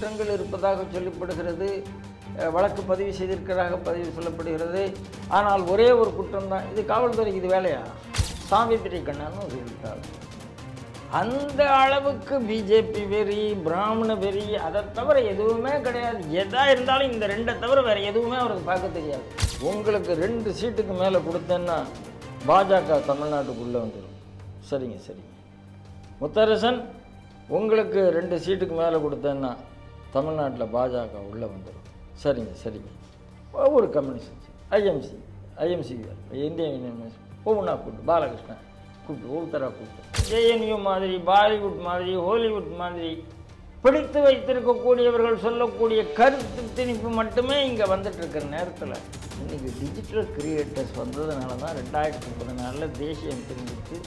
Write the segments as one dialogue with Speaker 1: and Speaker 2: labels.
Speaker 1: குற்றங்கள் இருப்பதாக சொல்லப்படுகிறது. வழக்கு பதிவு செய்திருக்கிறதாக பதிவு சொல்லப்படுகிறது. ஆனால் ஒரே ஒரு குற்றம் தான். இது காவல்துறைக்கு இது வேலையா? சாவித்திரி கண்ணன்னு சொல்லிட்டாள். அந்த அளவுக்கு பிஜேபி வெறி, பிராமண வெறி, அதை தவிர எதுவுமே கிடையாது. எதா இருந்தாலும் இந்த ரெண்டை தவிர வேறு எதுவுமே அவருக்கு பார்க்க தெரியாது. உங்களுக்கு 2 சீட்டுக்கு மேலே கொடுத்தேன்னா பாஜக தமிழ்நாட்டுக்குள்ளே வந்துடும். சரிங்க. முத்தரசன், உங்களுக்கு 2 சீட்டுக்கு மேலே கொடுத்தேன்னா தமிழ்நாட்டில் பாஜக உள்ளே வந்துடும். சரிங்க. ஒவ்வொரு கம்யூனிஸ்ட் ஐஎம்சி இந்தியன் யூனியன் ஒவ்வொன்றா கூப்பிட்டு, பாலகிருஷ்ணன் கூப்பிட்டு, ஒவ்வொருத்தராக கூப்பிட்டு, ஜேஎன்யூ மாதிரி, பாலிவுட் மாதிரி, ஹாலிவுட் மாதிரி பிடித்து வைத்திருக்கக்கூடியவர்கள் சொல்லக்கூடிய கருத்து திணிப்பு மட்டுமே இங்கே வந்துட்டு இருக்கிற நேரத்தில் இன்றைக்கி டிஜிட்டல் கிரியேட்டர்ஸ் வந்ததுனால தான் 2014 தேசியம் தெரிஞ்சிச்சு.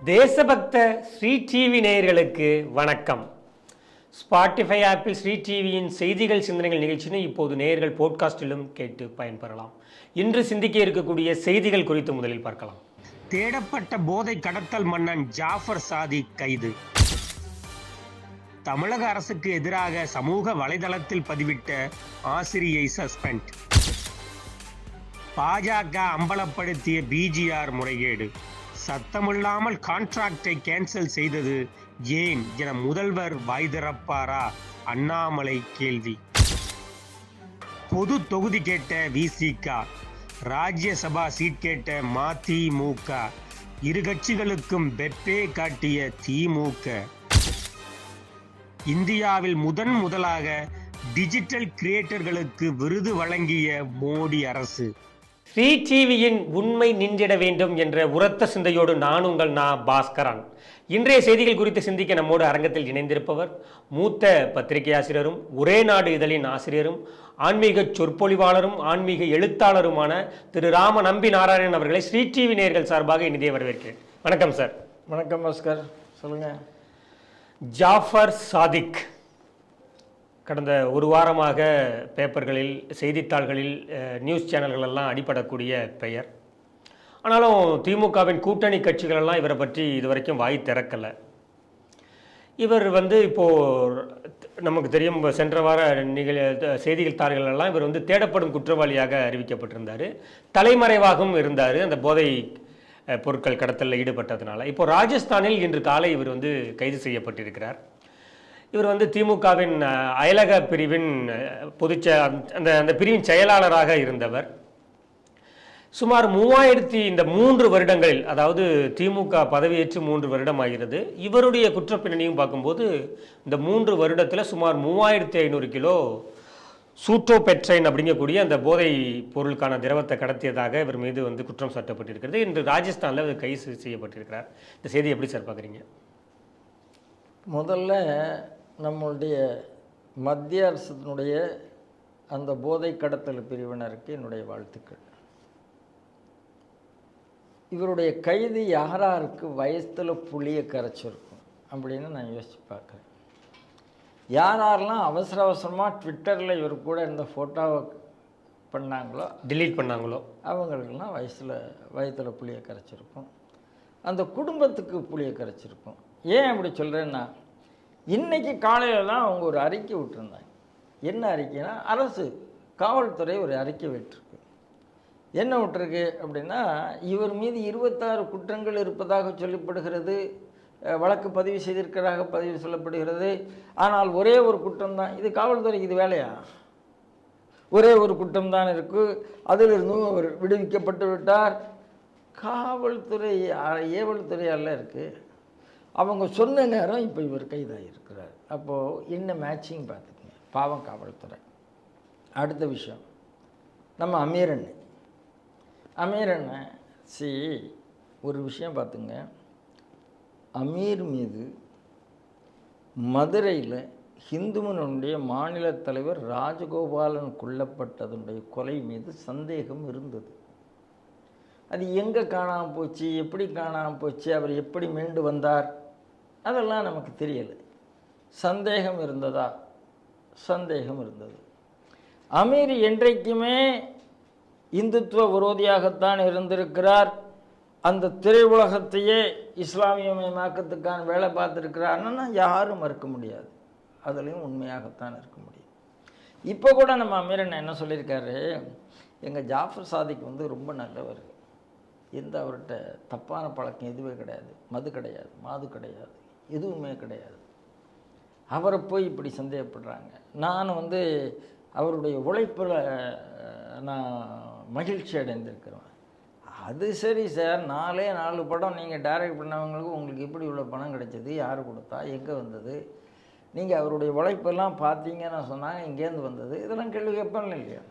Speaker 2: தேசபக்த ஸ்ரீ டிவி நேயர்களுக்கு வணக்கம். ஸ்பாட்டிஃபை ஆப்பில் ஸ்ரீ டிவியின் செய்திகள் சிந்தனைகள் நிகழ்ச்சின்னு இப்போது நேயர்கள் போட்காஸ்டிலும் கேட்டு பயன்பெறலாம். இன்று சிந்திக்க இருக்கக்கூடிய செய்திகள் குறித்து முதலில் பார்க்கலாம்.
Speaker 3: தேடப்பட்ட போதை கடத்தல் மன்னன் ஜாஃபர் சாதிக் கைது. தமிழக அரசுக்கு எதிராக சமூக வலைதளத்தில் பதிவிட்ட ஆசிரியை சஸ்பெண்ட். பாஜக அம்பலப்படுத்திய பிஜிஆர் முறைகேடு. சத்தமில்லாமல் கான்ட்ராக்டை கேன்சல் செய்தது ஏன் என முதல்வர் வாய் திறப்பாரா? அண்ணாமலை கேள்வி. பொது தொகுதி கேட்ட விசிக, ராஜ்யசபா சீட் கேட்ட மதிமுக, இரு கட்சிகளுக்கும் பெப்பே காட்டிய திமுக. இந்தியாவில் முதலாக டிஜிட்டல் கிரியேட்டர்களுக்கு விருது வழங்கிய மோடி அரசு.
Speaker 2: ஸ்ரீ டிவியின் உண்மை நின்றிட வேண்டும் என்ற உரத்த சிந்தையோடு நான் உங்கள் பாஸ்கரன். இன்றைய செய்திகள் குறித்து சிந்திக்க நம்மோடு அரங்கத்தில் இணைந்திருப்பவர் மூத்த பத்திரிகை ஆசிரியரும் ஒரே நாடு இதழின் ஆசிரியரும் ஆன்மீக சொற்பொழிவாளரும் ஆன்மீக எழுத்தாளருமான திரு ராம நம்பி நாராயணன் அவர்களை ஸ்ரீ டிவி நேயர்கள் சார்பாக இனிதே வரவேற்கிறேன். வணக்கம் சார்.
Speaker 1: வணக்கம் பாஸ்கர், சொல்லுங்கள்.
Speaker 2: ஜாஃபர் சாதிக் கடந்த ஒரு வாரமாக பேப்பர்களில், செய்தித்தாள்களில், நியூஸ் சேனல்களெல்லாம் அடிபடக்கூடிய பெயர். ஆனாலும் திமுகவின் கூட்டணி கட்சிகளெல்லாம் இவரை பற்றி இதுவரைக்கும் வாய் திறக்கலை. இவர் இப்போது நமக்கு தெரியும், சென்ற வார செய்திகள் தாள்களெல்லாம் இவர் தேடப்படும் குற்றவாளியாக அறிவிக்கப்பட்டிருந்தார். தலைமறைவாகவும் இருந்தார் அந்த போதை பொருட்கள் கடத்தலில் ஈடுபட்டதுனால. இப்போ ராஜஸ்தானில் இன்று காலை இவர் கைது செய்யப்பட்டிருக்கிறார். இவர் திமுகவின் அயலக பிரிவின் அந்த பிரிவின் செயலாளராக இருந்தவர். சுமார் 3 வருடங்களில், அதாவது திமுக பதவியேற்று 3 வருடம் ஆகிறது. இவருடைய குற்றப்பின்னணியும் பார்க்கும்போது இந்த 3 வருடத்தில் சுமார் 3500 கிலோ சூட்டோபெட்ரைன் அப்படிங்கக்கூடிய அந்த போதை பொருளுக்கான திரவத்தை கடத்தியதாக இவர் மீது குற்றம் சாட்டப்பட்டிருக்கிறது. இன்று ராஜஸ்தானில் அவர் கைது செய்யப்பட்டிருக்கிறார். இந்த செய்தி எப்படி சார் பார்க்குறீங்க?
Speaker 1: முதல்ல நம்மளுடைய மத்திய அரசினுடைய அந்த போதை கடத்தல் பிரிவினருக்கு என்னுடைய வாழ்த்துக்கள். இவருடைய கைது யாராருக்கு வயசில் புளியை கரைச்சிருக்கும் அப்படின்னு நான் யோசித்து பார்க்குறேன். யாரெல்லாம் அவசரமாக ட்விட்டரில் இவர் கூட இந்த ஃபோட்டோவை டிலீட் பண்ணாங்களோ அவங்களுக்கெல்லாம் வயத்தில் புளியை கரைச்சிருக்கும். அந்த குடும்பத்துக்கு புளியை கரைச்சிருக்கும். ஏன் அப்படி சொல்கிறேன்னா, இன்றைக்கி காலையில் தான் அவங்க ஒரு அறிக்கை விட்டுருந்தாங்க. என்ன அறிக்கைனா, அரசு காவல்துறை ஒரு அறிக்கை விட்டுருக்கு. என்ன விட்டுருக்கு அப்படின்னா, இவர் மீது 26 குற்றங்கள் இருப்பதாக சொல்லப்படுகிறது. வழக்கு பதிவு செய்திருக்கிறதாக பதிவு சொல்லப்படுகிறது. ஆனால் ஒரே ஒரு குற்றம் தான். இது காவல்துறைக்கு இது வேலையா? ஒரே ஒரு குற்றம் தான் இருக்குது. அதிலிருந்தும் அவர் விடுவிக்கப்பட்டு விட்டார். காவல்துறை ஏவல் துறையால் இருக்குது. அவங்க சொன்ன நேரம் இப்போ இவர் கைதாக இருக்கிறார். அப்போது என்ன மேட்சிங் பார்த்துக்கங்க. பாவம் காவல்துறை. அடுத்த விஷயம், நம்ம அமீரண்ணன் ஒரு விஷயம் பார்த்துங்க. அமீர் மீது மதுரையில் ஹிந்துமனுடைய மாநில தலைவர் ராஜகோபாலன் கொல்லப்பட்டதனுடைய கொலை மீது சந்தேகம் இருந்தது. அது எங்கே காணாமல் போச்சு, எப்படி காணாமல் போச்சு, அவர் எப்படி மீண்டு வந்தார், அதெல்லாம் நமக்கு தெரியலை. சந்தேகம் இருந்ததா? சந்தேகம் இருந்தது. அமீர் என்றைக்குமே இந்துத்துவ விரோதியாகத்தான் இருந்திருக்கிறார். அந்த திரையுலகத்தையே இஸ்லாமியமயமாக்கத்துக்கான வேலை பார்த்துருக்கிறாருன்னா யாரும் மறுக்க முடியாது. அதுலேயும் உண்மையாகத்தான் இருக்க முடியும். இப்போ கூட நம்ம அமீர் என்ன சொல்லியிருக்காரு, எங்கள் ஜாஃபர் சாதிக் ரொம்ப நல்லவர், எந்த அவர்கிட்ட தப்பான பழக்கம் எதுவே கிடையாது, மது கிடையாது, மாது கிடையாது, எதுவுமே கிடையாது. அவரை போய் இப்படி சந்தேகப்படுறாங்க. நான் அவருடைய உழைப்பில் நான் மகிழ்ச்சி அடைந்திருக்கிறேன். அது சரி சார், 4 படம் நீங்கள் டைரக்ட் பண்ணவங்களுக்கு உங்களுக்கு எப்படி இவ்வளோ பணம் கிடைச்சது, யார் கொடுத்தா, எங்கே வந்தது, நீங்கள் அவருடைய உழைப்பெல்லாம் பார்த்தீங்கன்னு சொன்னாங்க, இங்கேருந்து வந்தது, இதெல்லாம் கேள்வி கேட்பாங்க இல்லையா?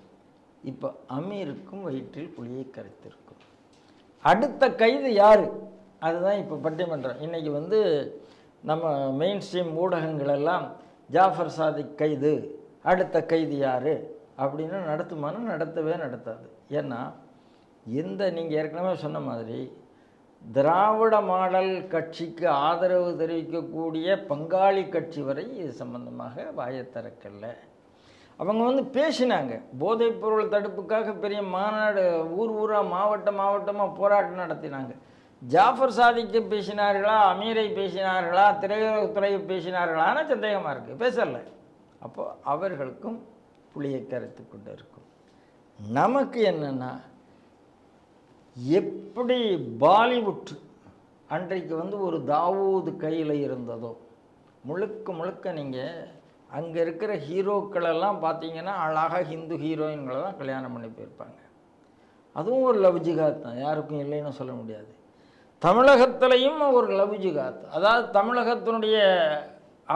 Speaker 1: இப்போ அமீருக்கும் வயிற்றில் புளியை கரைத்திருக்கும். அடுத்த கைது யார், அதுதான் இப்போ பட்டிமன்றம். இன்றைக்கி நம்ம மெயின் ஸ்ட்ரீம் ஊடகங்களெல்லாம் ஜாஃபர் சாதிக் கைது, அடுத்த கைது யார் அப்படின்னு நடத்துமானு நடத்தவே நடத்தாது. ஏன்னா நீங்கள் ஏற்கனவே சொன்ன மாதிரி திராவிட மாடல் கட்சிக்கு ஆதரவு தெரிவிக்கக்கூடிய பங்காளி கட்சி வரை இது சம்பந்தமாக வாயை திறக்கல. அவங்க பேசினாங்க, போதைப்பொருள் தடுப்புக்காக பெரிய மாநாடு ஊராக மாவட்டமாக போராட்டம் நடத்தினாங்க. ஜாஃபர் சாதிக்கு பேசினார்களா, அமீரை பேசினார்களா, திரையுலகத்துறை பேசினார்களான சந்தேகமாக இருக்குது. பேசலை. அப்போ அவர்களுக்கும் புளியை கரைத்து கொண்டு இருக்கும். நமக்கு என்னென்னா, எப்படி பாலிவுட் அன்றைக்கு ஒரு தாவூது கையில் இருந்ததோ, முழுக்க நீங்கள் அங்கே இருக்கிற ஹீரோக்களெல்லாம் பார்த்தீங்கன்னா அழகாக ஹிந்து ஹீரோயின்களை தான் கல்யாணம் பண்ணி போயிருப்பாங்க. அதுவும் ஒரு லவ் ஜிகாத் தான், யாருக்கும் இல்லைன்னு சொல்ல முடியாது. தமிழகத்துலேயும் ஒரு லவ் ஜிகாத், அதாவது தமிழகத்தினுடைய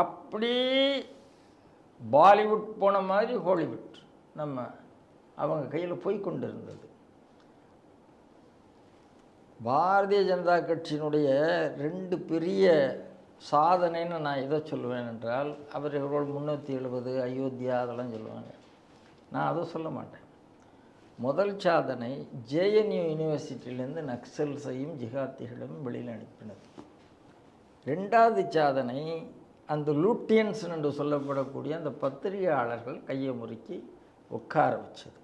Speaker 1: அப்படி பாலிவுட் போன மாதிரி ஹாலிவுட் அவங்க கையில் போய் கொண்டு இருந்தது. பாரதிய ஜனதா கட்சியினுடைய 2 பெரிய சாதனைன்னு நான் எதை சொல்லுவேன் என்றால், அவர்கள் 370 அயோத்தியா அதெல்லாம் சொல்லுவாங்க. நான் அதை சொல்ல மாட்டேன். முதல் சாதனை JNU யூனிவர்சிட்டியிலேருந்து நக்சல்ஸையும் ஜிகாத்திகளையும் வெளியில் அனுப்பினது. 2வது சாதனை அந்த லூட்டியன்ஸ் என்று சொல்லப்படக்கூடிய அந்த பத்திரிகையாளர்கள் கையை முறுக்கி உட்கார வச்சது.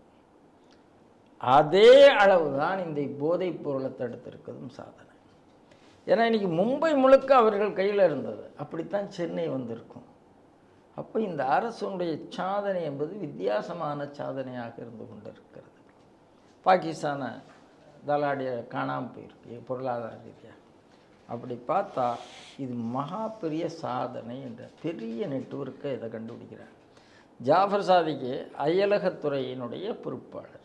Speaker 1: அதே அளவு தான் இந்த போதைப் பொருளை தடுத்திருக்கிறதும் சாதனை. ஏன்னா இன்றைக்கி மும்பை முழுக்க அவர்கள் கையில் இருந்தது, அப்படித்தான் சென்னை வந்திருக்கும். அப்போ இந்த அரசுடைய சாதனை என்பது வித்தியாசமான சாதனையாக இருந்து கொண்டிருக்கிறது. பாகிஸ்தானை தலாடிய காணாமல் போயிருக்கு பொருளாதார ரீதியாக. அப்படி பார்த்தா இது மகா பெரிய சாதனை என்ற பெரிய நெட்வொர்க்கை இதை கண்டுபிடிக்கிறார். ஜாஃபர் சாதிக்கு அயலகத்துறையினுடைய பொறுப்பாளர்.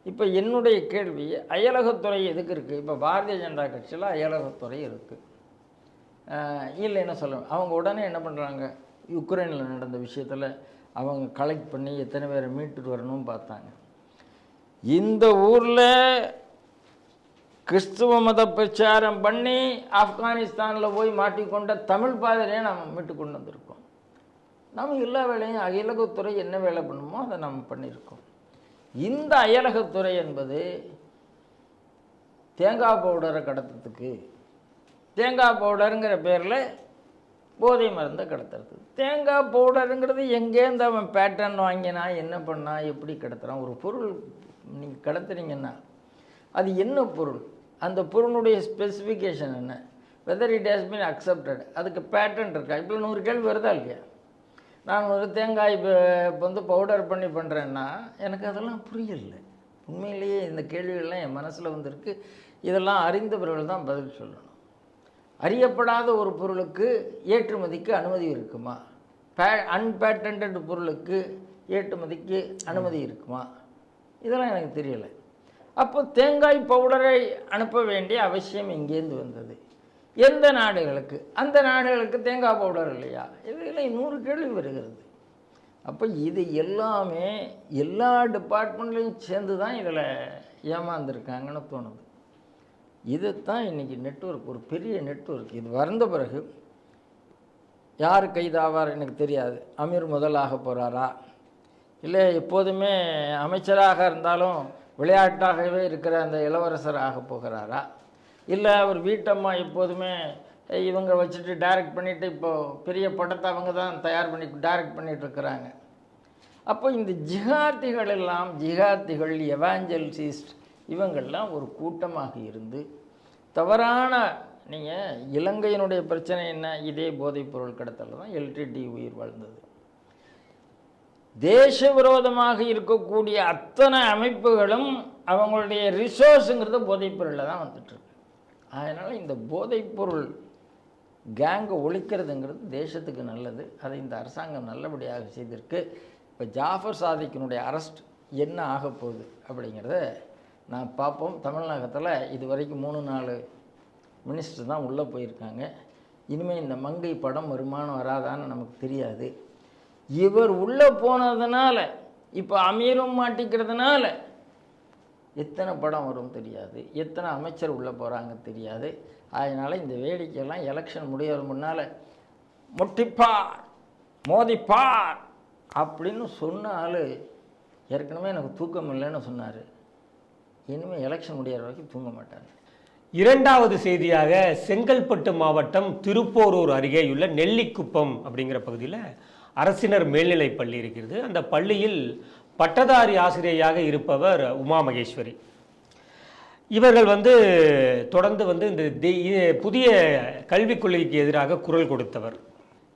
Speaker 1: இப்போ என்னுடைய கேள்வி, அயலகத்துறை எதுக்கு இருக்குது? இப்போ பாரதிய ஜனதா கட்சியில் அயலகத்துறை இருக்குது இல்லைன்னு சொல்லுவேன். அவங்க உடனே என்ன பண்ணுறாங்க, யுக்ரைனில் நடந்த விஷயத்தில் அவங்க கலெக்ட் பண்ணி எத்தனை பேரை மீட்டுட்டு வரணும்னு பார்த்தாங்க. இந்த ஊரில் கிறிஸ்துவ மத பிரச்சாரம் பண்ணி ஆப்கானிஸ்தானில் போய் மாட்டிக்கொண்ட தமிழ் பாதிரியை நம்ம மீட்டு கொண்டு வந்திருக்கோம். நம்ம எல்லா வேலையும் அயலகத்துறை என்ன வேலை பண்ணுமோ அதை நம்ம பண்ணியிருக்கோம். இந்த அயலகத்துறை என்பது தேங்காய் பவுடரை கடத்துறதுக்கு, தேங்காய் பவுடருங்கிற பேரில் போதை மருந்தை கடத்துறது. தேங்காய் பவுடருங்கிறது எங்கேருந்து அவன் பேட்டர்ன் வாங்கினா, என்ன பண்ணா, எப்படி கடத்துகிறான்? ஒரு பொருள் நீங்கள் கடத்துறீங்கன்னா அது என்ன பொருள், அந்த பொருளுடைய ஸ்பெசிஃபிகேஷன் என்ன, whether it has been accepted, அதுக்கு பேட்டர்ன் இருக்கா? இப்போ 100 கேள்வி வருதா இல்லையா? நான் ஒரு தேங்காய் பவுடர் பண்ணி பண்ணுறேன்னா எனக்கு அதெல்லாம் புரியலை. உண்மையிலேயே இந்த கேள்விகள்லாம் என் மனசில் வந்திருக்கு. இதெல்லாம் அறிந்தவர்கள் தான் பதில் சொல்லணும். அறியப்படாத ஒரு பொருளுக்கு ஏற்றுமதிக்கு அனுமதி இருக்குமா? அன்பேட்டன்ட் பொருளுக்கு ஏற்றுமதிக்கு அனுமதி இருக்குமா? இதெல்லாம் எனக்கு தெரியலை. அப்போ தேங்காய் பவுடரை அனுப்ப வேண்டிய அவசியம் எங்கேருந்து வந்தது? எந்த நாடுகளுக்கு? அந்த நாடுகளுக்கு தேங்காய் பவுடர் இல்லையா? இதில் 100 கேள்வி வருகிறது. அப்போ இது எல்லாமே எல்லா டிபார்ட்மெண்ட்லையும் சேர்ந்து தான் இதில் ஏமாந்துருக்காங்கன்னு தோணுது. இதுதான் இன்றைக்கி நெட்வொர்க், ஒரு பெரிய நெட்வொர்க். இது வந்த பிறகு யார் கைதாவார் எனக்கு தெரியாது. அமீர் முதலாக போகிறாரா, இல்லை எப்போதுமே அமைச்சராக இருந்தாலும் விளையாட்டாகவே இருக்கிற அந்த இளவரசர் ஆக போகிறாரா, இல்லை அவர் வீட்டம்மா எப்போதுமே இவங்க வச்சுட்டு டைரக்ட் பண்ணிவிட்டு இப்போது பெரிய படத்தை அவங்க தான் தயார் பண்ணி டைரக்ட் பண்ணிகிட்ருக்கிறாங்க. அப்போ இந்த ஜிஹாதிகள் எல்லாம் ஜிஹாதிகள் எவாஞ்சலிஸ்ட் இவங்கள்லாம் ஒரு கூட்டமாக இருந்து தவறான நீங்கள் இலங்கையினுடைய பிரச்சனை என்ன, இதே போதைப்பொருள் கடத்தல் தான் எல்டிடி உயிர் வாழ்ந்தது. தேச விரோதமாக இருக்கக்கூடிய அத்தனை அமைப்புகளும் அவங்களுடைய ரிசோர்ஸுங்கிறது போதைப்பொருளில் தான் வந்துட்டுருக்கு. அதனால் இந்த போதைப்பொருள் கேங்கை ஒழிக்கிறதுங்கிறது தேசத்துக்கு நல்லது. அதை இந்த அரசாங்கம் நல்லபடியாக செய்திருக்கு. இப்போ ஜாஃபர் சாதிக்கினுடைய அரெஸ்ட் என்ன ஆக போகுது அப்படிங்கிறத நான் பார்ப்போம். தமிழகத்தில் இது வரைக்கும் 3-4 மினிஸ்டர் தான் உள்ளே போயிருக்காங்க. இனிமேல் இந்த மங்கை படம் வருமானம் வராதான்னு நமக்கு தெரியாது. இவர் உள்ளே போனதுனால இப்போ அமீரும் மாட்டிக்கிறதுனால எத்தனை படம் வரும் தெரியாது, எத்தனை அமைச்சர் உள்ளே போகிறாங்க தெரியாது. அதனால் இந்த வேடிக்கையெல்லாம் எலெக்ஷன் முடியற முன்னால் முட்டிப்பார் மோதிப்பார் அப்படின்னு சொன்ன ஆள் ஏற்கனவே எனக்கு தூக்கம் இல்லைன்னு சொன்னார். இனிமேல் எலெக்ஷன் முடிகிற வரைக்கும் தூங்க மாட்டாங்க.
Speaker 2: இரண்டாவது செய்தியாக செங்கல்பட்டு மாவட்டம் திருப்போரூர் அருகேயுள்ள நெல்லிக்குப்பம் அப்படிங்கிற பகுதியில் அரசினர் மேல்நிலைப் பள்ளி இருக்கிறது. அந்த பள்ளியில் பட்டதாரி ஆசிரியையாக இருப்பவர் உமா மகேஸ்வரி. இவர்கள் தொடர்ந்து இந்த புதிய கல்விக் கொள்கைக்கு எதிராக குரல் கொடுத்தவர்.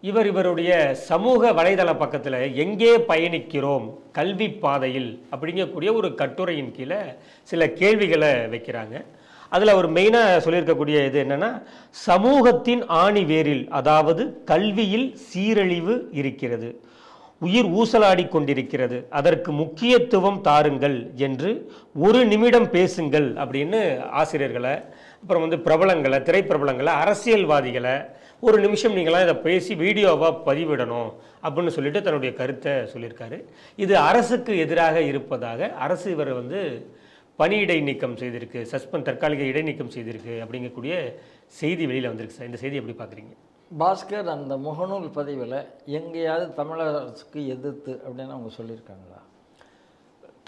Speaker 2: இவருடைய சமூக வலைதள பக்கத்தில் எங்கே பயணிக்கிறோம் கல்வி பாதையில் அப்படிங்கக்கூடிய ஒரு கட்டுரையின் கீழே சில கேள்விகளை வைக்கிறாங்க. அதில் அவர் மெயினாக சொல்லியிருக்கக்கூடிய இது என்னென்னா, சமூகத்தின் ஆணி வேரில் அதாவது கல்வியில் சீரழிவு இருக்கிறது, உயிர் ஊசலாடி கொண்டிருக்கிறது, அதற்கு முக்கியத்துவம் தாருங்கள் என்று 1 நிமிடம் பேசுங்கள் அப்படின்னு ஆசிரியர்களை, அப்புறம் பிரபலங்களை, திரைப்பிரபலங்களை, அரசியல்வாதிகளை 1 நிமிஷம் நீங்களாம் இதை பேசி வீடியோவாக பதிவிடணும் அப்படின்னு சொல்லிட்டு தன்னுடைய கருத்தை சொல்லியிருக்காரு. இது அரசுக்கு எதிராக இருப்பதாக அரசு இவர் பணியிடை நீக்கம் செய்திருக்கு, தற்காலிக இடைநீக்கம் செய்திருக்கு அப்படிங்கக்கூடிய செய்தி வெளியில் வந்திருக்கு சார். இந்த செய்தி எப்படி பார்க்குறீங்க?
Speaker 1: பாஸ்கர் அந்த முகநூல் பதிவில் எங்கேயாவது தமிழக அரசுக்கு எதிர்த்து அப்படின்னு அவங்க சொல்லியிருக்காங்களா?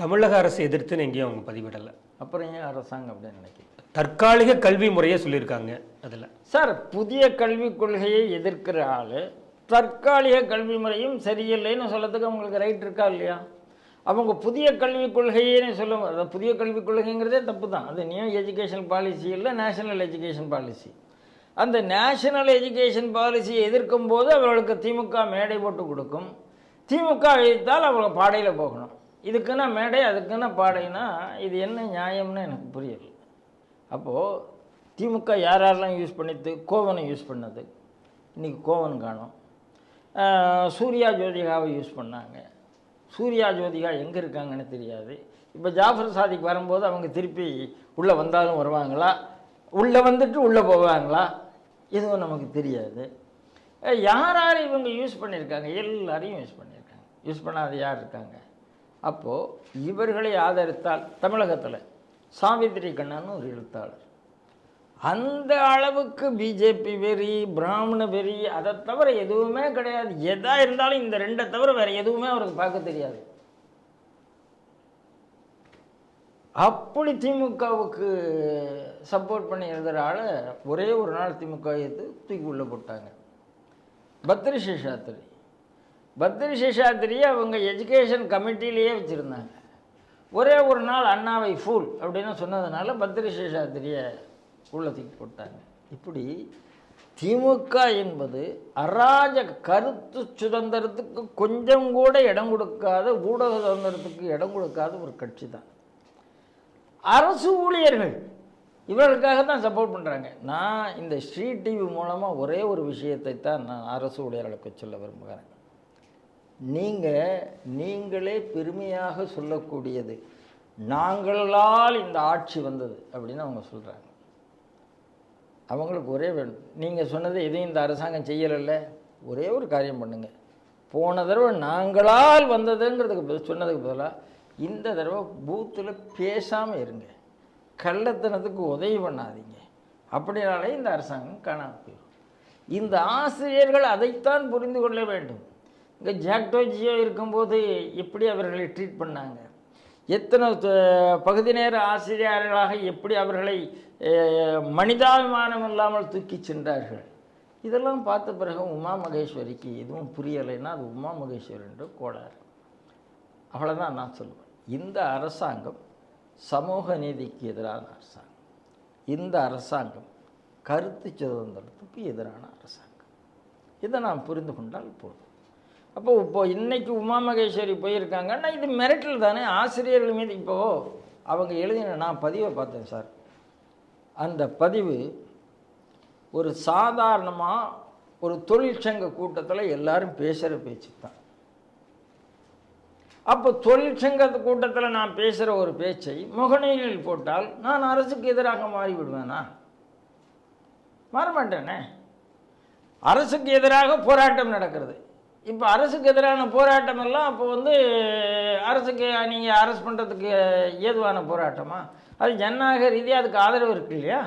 Speaker 2: தமிழக அரசு எதிர்த்துன்னு எங்கேயும் அவங்க பதிவிடலை.
Speaker 1: அப்புறம் ஏன் அரசாங்கம் அப்படின்னு நினைக்கிறேன்.
Speaker 2: தற்காலிக கல்வி முறையை சொல்லியிருக்காங்க. அதில்
Speaker 1: சார் புதிய கல்விக் கொள்கையை எதிர்க்கிற ஆள் தற்காலிக கல்வி முறையும் சரியில்லைன்னு சொல்லத்துக்கு அவங்களுக்கு ரைட் இருக்கா இல்லையா? அவங்க புதிய கல்விக் கொள்கைன்னு சொல்லுவாங்க. அதாவது புதிய கல்விக் கொள்கைங்கிறதே தப்பு தான். அது நியூ எஜுகேஷன் பாலிசி இல்லை, நேஷனல் எஜுகேஷன் பாலிசி. அந்த நேஷனல் எஜுகேஷன் பாலிசியை எதிர்க்கும் போது அவர்களுக்கு திமுக மேடை போட்டு கொடுக்கும். திமுக எதிர்த்தால் அவங்க பாடையில் போகணும். இதுக்குன்னா மேடை, அதுக்குன்னா பாடைனா இது என்ன நியாயம்னு எனக்கு புரியல. அப்போது திமுக யாரெல்லாம் யூஸ் பண்ணிட்டு கோவனை யூஸ் பண்ணது, இன்றைக்கி கோவன் காணும். சூர்யா ஜோதிகாவை யூஸ் பண்ணாங்க. சூர்யா ஜோதிகா எங்கே இருக்காங்கன்னு தெரியாது. இப்போ ஜாஃபர் சாதிக் வரும்போது அவங்க திருப்பி உள்ளே வந்தாலும் வருவாங்களா, உள்ளே வந்துட்டு உள்ளே போவாங்களா, எதுவும் நமக்கு தெரியாது. யார் இவங்க யூஸ் பண்ணியிருக்காங்க? எல்லாரையும் யூஸ் பண்ணியிருக்காங்க. யூஸ் பண்ணாத யார் இருக்காங்க? அப்போது இவர்களை ஆதரித்தால் தமிழகத்தில் சாவித்திரி கண்ணன் ஒரு எழுத்தாளர், அந்த அளவுக்கு பிஜேபி வெறி, பிராமண வெறி, அதை தவிர எதுவுமே கிடையாது. எதா இருந்தாலும் இந்த 2 தவிர வேறு எதுவுமே அவருக்கு பார்க்க தெரியாது. அப்படி திமுகவுக்கு சப்போர்ட் பண்ணி எழுதுகிற ஆளை ஒரே ஒரு நாள் திமுக எடுத்து தூக்கி உள்ளே போட்டாங்க. பத்ரி சேஷாத்ரி. பத்ரி சேஷாத்ரியை அவங்க எஜுகேஷன் கமிட்டிலேயே வச்சுருந்தாங்க. ஒரே ஒரு நாள் அண்ணாவை ஃபூல் அப்படின்னு சொன்னதுனால பத்ரி சேஷாத்ரியை உள்ள தூக்கி போட்டாங்க. இப்படி திமுக என்பது அராஜக கருத்து சுதந்திரத்துக்கு கொஞ்சம் கூட இடம் கொடுக்காத, ஊடக சுதந்திரத்துக்கு இடம் கொடுக்காத ஒரு கட்சி தான். அரசு ஊழியர்கள் இவர்களுக்காக தான் சப்போர்ட் பண்ணுறாங்க. நான் இந்த ஸ்ரீ டிவி மூலமாக ஒரே ஒரு விஷயத்தை தான் நான் அரசு ஊழியர்களுக்கு சொல்ல விரும்புகிறேன். நீங்களே பெருமையாக சொல்லக்கூடியது நாங்களால் இந்த ஆட்சி வந்தது அப்படின்னு அவங்க சொல்கிறாங்க. அவங்களுக்கு ஒரே வேணும், நீங்கள் சொன்னது எதையும் இந்த அரசாங்கம் செய்யலைல்ல, ஒரே ஒரு காரியம் பண்ணுங்கள். போன தடவை நாங்களால் வந்ததுங்கிறதுக்கு சொன்னதுக்கு பதிலாக இந்த தடவை பூத்தில் பேசாமல் இருங்க, கள்ளத்தனத்துக்கு உதவி பண்ணாதீங்க. அப்படினாலே இந்த அரசாங்கம் காணாமல் போயிடும். இந்த ஆசிரியர்கள் அதைத்தான் புரிந்து கொள்ள வேண்டும். இங்கே ஜாக்டோ ஜியோ இருக்கும்போது எப்படி அவர்களை ட்ரீட் பண்ணாங்க, எத்தனை பகுதி நேர ஆசிரியர்களாக எப்படி அவர்களை மனிதாபிமானம் இல்லாமல் தூக்கி சென்றார்கள். இதெல்லாம் பார்த்த பிறகு உமா மகேஸ்வரிக்கு எதுவும் புரியலைன்னா அது உமா மகேஸ்வரின்ற கோளாறு. அவ்வளோதான் நான் சொல்லுவேன். இந்த அரசாங்கம் சமூக நீதிக்கு எதிரான அரசாங்கம். இந்த அரசாங்கம் கருத்து சுதந்திரத்துக்கு எதிரான அரசாங்கம். இதை நாம் புரிந்து கொண்டால் போதும். இப்போ இன்னைக்கு உமா மகேஸ்வரி போயிருக்காங்கன்னா இது மிரட்டல் தானே ஆசிரியர்கள் மீது. இப்போது அவங்க எழுதின நான் பதிவை பார்த்தேன் சார். அந்த பதிவு ஒரு சாதாரணமாக ஒரு தொழிற்சங்க கூட்டத்தில் எல்லாரும் பேசுகிற பேச்சு தான். அப்போ தொழிற்சங்க கூட்டத்தில் நான் பேசுகிற ஒரு பேச்சை முகநூலில் போட்டால் நான் அரசுக்கு எதிராக மாறிவிடுவேனா? மாறமாட்டேனே. அரசுக்கு எதிராக போராட்டம் நடக்கிறது. இப்போ அரசுக்கு எதிரான போராட்டம் எல்லாம் அப்போ அரசுக்கு நீங்கள் அரெஸ்ட் பண்ணுறதுக்கு ஏதுவான போராட்டமா? அது ஜனநாயக ரீதியாக அதுக்கு ஆதரவு இருக்கு இல்லையா?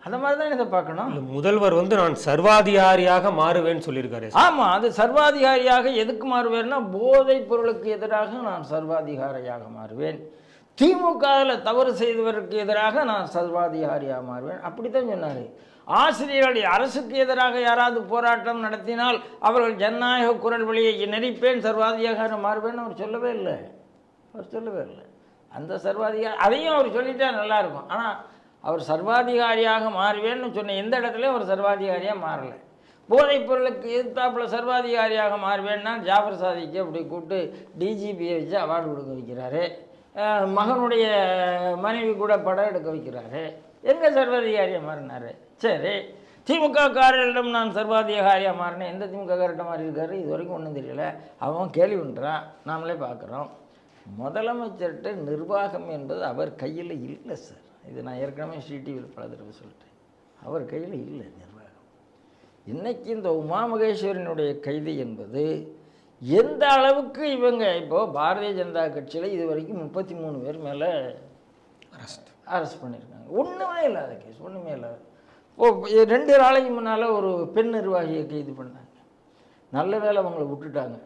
Speaker 1: அந்த மாதிரி தான் இதை பார்க்கணும்.
Speaker 2: முதல்வர் நான் சர்வாதிகாரியாக மாறுவேன்னு சொல்லியிருக்காரு.
Speaker 1: ஆமாம், அது சர்வாதிகாரியாக எதுக்கு மாறுவேன்னா போதைப் பொருளுக்கு எதிராக நான் சர்வாதிகாரியாக மாறுவேன், திமுகவில் தவறு செய்தவருக்கு எதிராக நான் சர்வாதிகாரியாக மாறுவேன், அப்படித்தான் சொன்னார். ஆசிரியர்கள் அரசுக்கு எதிராக யாராவது போராட்டம் நடத்தினால் அவர்கள் ஜனநாயக குரல் வழியை நெறிப்பேன், சர்வாதிகாரி மாறுவேன்னு அவர் சொல்லவே இல்லை. அந்த சர்வாதிகாரி அதையும் அவர் சொல்லிட்டா நல்லாயிருக்கும். ஆனால் அவர் சர்வாதிகாரியாக மாறுவேன்னு சொன்ன எந்த இடத்துலையும் அவர் சர்வாதிகாரியாக மாறலை. போதைப் பொருளுக்கு எதிர்த்தாப்புல சர்வாதிகாரியாக மாறுவேன்னா ஜாஃபர் சாதிக்கு அப்படி கூப்பிட்டு டிஜிபியை வச்சு அவார்டு கொடுக்க வைக்கிறாரு. மகனுடைய மனைவி கூட படம் எடுக்க வைக்கிறாரு. எங்கே சர்வாதிகாரியாக மாறினார்? சரி, திமுக காரர்களிடம் நான் சர்வாதிகாரியாக மாறினேன். எந்த திமுக கார்கிட்ட மாறி இருக்காரு? இது வரைக்கும் ஒன்றும் தெரியல. அவன் கேள்வி பண்ணுறான், நாமளே பார்க்குறோம். முதலமைச்சர்கிட்ட நிர்வாகம் என்பது அவர் கையில் இல்லை சார். இது நான் ஏற்கனவே சிடிவியில் பல தடவை சொல்லிட்டேன். அவர் கையில் இல்லை நிர்வாகம். இன்றைக்கி இந்த உமா மகேஸ்வரனுடைய கைது என்பது எந்த அளவுக்கு இவங்க இப்போது பாரதிய ஜனதா கட்சியில் இது வரைக்கும் 33 பேர் மேலே அரெஸ்ட் பண்ணியிருக்காங்க. ஒன்றுமே இல்லாத கேஸ், ஒன்றுமே இல்லாத. 2 நாளைக்கு முன்னால் ஒரு பெண் நிர்வாகியை கைது பண்ணாங்க. நல்ல வேலை அவங்கள விட்டுட்டாங்க.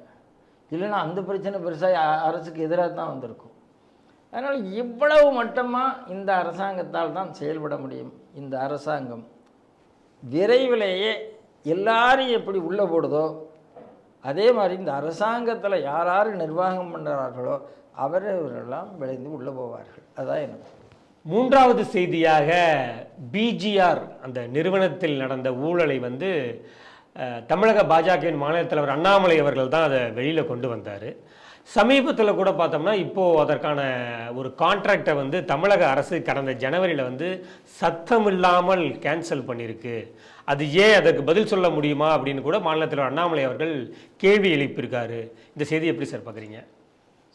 Speaker 1: இல்லைன்னா அந்த பிரச்சனை பெருசாக அரசுக்கு எதிராக தான் வந்திருக்கும். அதனால் இவ்வளவு மட்டமாக இந்த அரசாங்கத்தால் தான் செயல்பட முடியும். இந்த அரசாங்கம் விரைவிலேயே எல்லாரையும் எப்படி உள்ளே போடுதோ அதே மாதிரி இந்த அரசாங்கத்தில் யார் யார் நிர்வாகம் பண்ணுறார்களோ அவரெல்லாம் விளைந்து உள்ளே போவார்கள். அதான் எனக்கு.
Speaker 2: 3வது செய்தியாக பிஜிஆர் அந்த நிறுவனத்தில் நடந்த ஊழலை தமிழக பாஜகவின் மாநில தலைவர் அண்ணாமலை அவர்கள் தான் அதை வெளியில் கொண்டு வந்தார். சமீபத்தில் கூட பார்த்தோம்னா இப்போது அதற்கான ஒரு கான்ட்ராக்டை தமிழக அரசு கடந்த ஜனவரியில் சத்தம் இல்லாமல் கேன்சல் பண்ணியிருக்கு. அது ஏன், அதற்கு பதில் சொல்ல முடியுமா அப்படின்னு கூட மாநில தலைவர் அண்ணாமலை அவர்கள் கேள்வி எழுப்பியிருக்காரு. இந்த செய்தி எப்படி சார் பார்க்குறீங்க?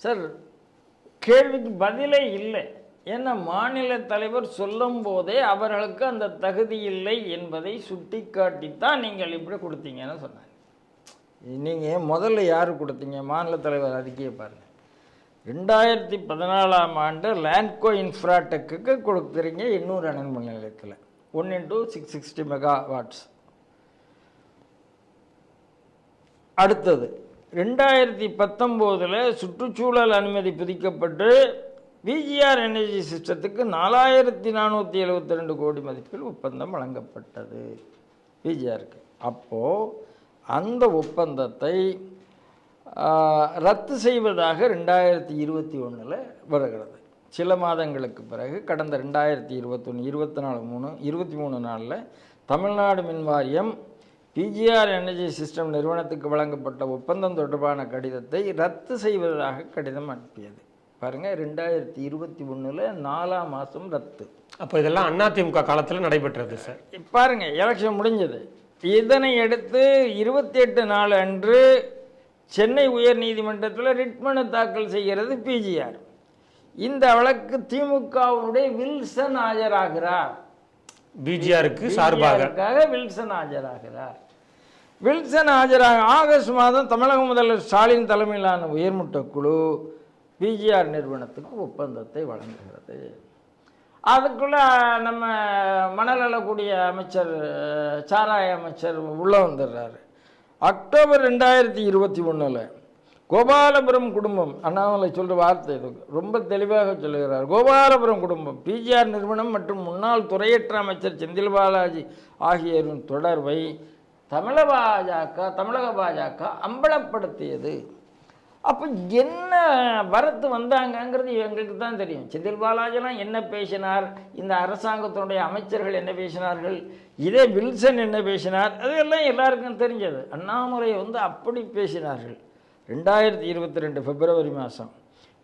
Speaker 1: சார், கேள்விக்கு பதிலே இல்லை. ஏன்னா மாநில தலைவர் சொல்லும் போதே அவர்களுக்கு அந்த தகுதி இல்லை என்பதை சுட்டி காட்டித்தான் நீங்கள் இப்படி கொடுத்தீங்கன்னு சொன்னாங்க. நீங்கள் முதல்ல யார் கொடுத்தீங்க? மாநில தலைவர் அறிக்கையை பாருங்கள். 2014ஆம் ஆண்டு லேண்ட்கோ இன்ஃப்ராடெக்கு கொடுக்குறீங்க 800 அனல் மின் நிலையத்தில் 1 × 660 மெகாவாட்ஸ். அடுத்தது 2019 சுற்றுச்சூழல் அனுமதி புதுக்கப்பட்டு பிஜிஆர் எனர்ஜி சிஸ்டத்துக்கு 4472 கோடி மதிப்பில் ஒப்பந்தம் வழங்கப்பட்டது பிஜிஆருக்கு. அப்போது அந்த ஒப்பந்தத்தை ரத்து செய்வதாக 2021 வருகிறது. சில மாதங்களுக்கு பிறகு கடந்த 2021, 24, 23 நாளில் தமிழ்நாடு மின் வாரியம் பிஜிஆர் எனர்ஜி சிஸ்டம் நிறுவனத்துக்கு வழங்கப்பட்ட ஒப்பந்தம் தொடர்பான கடிதத்தை ரத்து செய்வதாக கடிதம் அனுப்பியது. பாருங்கள், 2021 4ஆம் மாதம் ரத்து.
Speaker 2: அப்போ இதெல்லாம் அதிமுக காலத்தில் நடைபெற்றது சார்.
Speaker 1: பாருங்கள், எலெக்ஷன் முடிஞ்சது. இதனை அடுத்து 28 நாள் அன்று சென்னை உயர்நீதிமன்றத்தில் ரிட் மனு தாக்கல் செய்கிறது பிஜிஆர். இந்த வழக்கு திமுகவுடைய வில்சன் ஆஜராகிறார்.
Speaker 2: பிஜிஆருக்கு சார்பாக
Speaker 1: வில்சன் ஆஜராகிறார். வில்சன் ஆகஸ்ட் மாதம் தமிழக முதல்வர் ஸ்டாலின் தலைமையிலான உயர்மட்ட குழு பிஜிஆர் நிறுவனத்துக்கு ஒப்பந்தத்தை வழங்குகிறது. அதுக்குள்ளே நம்ம மணல் அள்ளக்கூடிய அமைச்சர், சாராய அமைச்சர் உள்ளே வந்துடுறாரு. அக்டோபர் 2021 கோபாலபுரம் குடும்பம், அண்ணாமலை சொல்கிற வார்த்தை இது ரொம்ப தெளிவாக சொல்லுகிறார். கோபாலபுரம் குடும்பம் பிஜிஆர் நிறுவனம் மற்றும் முன்னாள் துறையற்ற அமைச்சர் செந்தில் பாலாஜி ஆகியோரின் தொடர்பை தமிழக பாஜக அம்பலப்படுத்தியது. அப்போ என்ன வரத்து வந்தாங்கங்கிறது எங்களுக்கு தான் தெரியும். செந்தில் பாலாஜிலாம் என்ன பேசினார், இந்த அரசாங்கத்தினுடைய அமைச்சர்கள் என்ன பேசினார்கள், இதே வில்சன் என்ன பேசினார், அதெல்லாம் எல்லாருக்கும் தெரிஞ்சது. அண்ணாமலை அப்படி பேசினார்கள். 2022 பிப்ரவரி மாதம்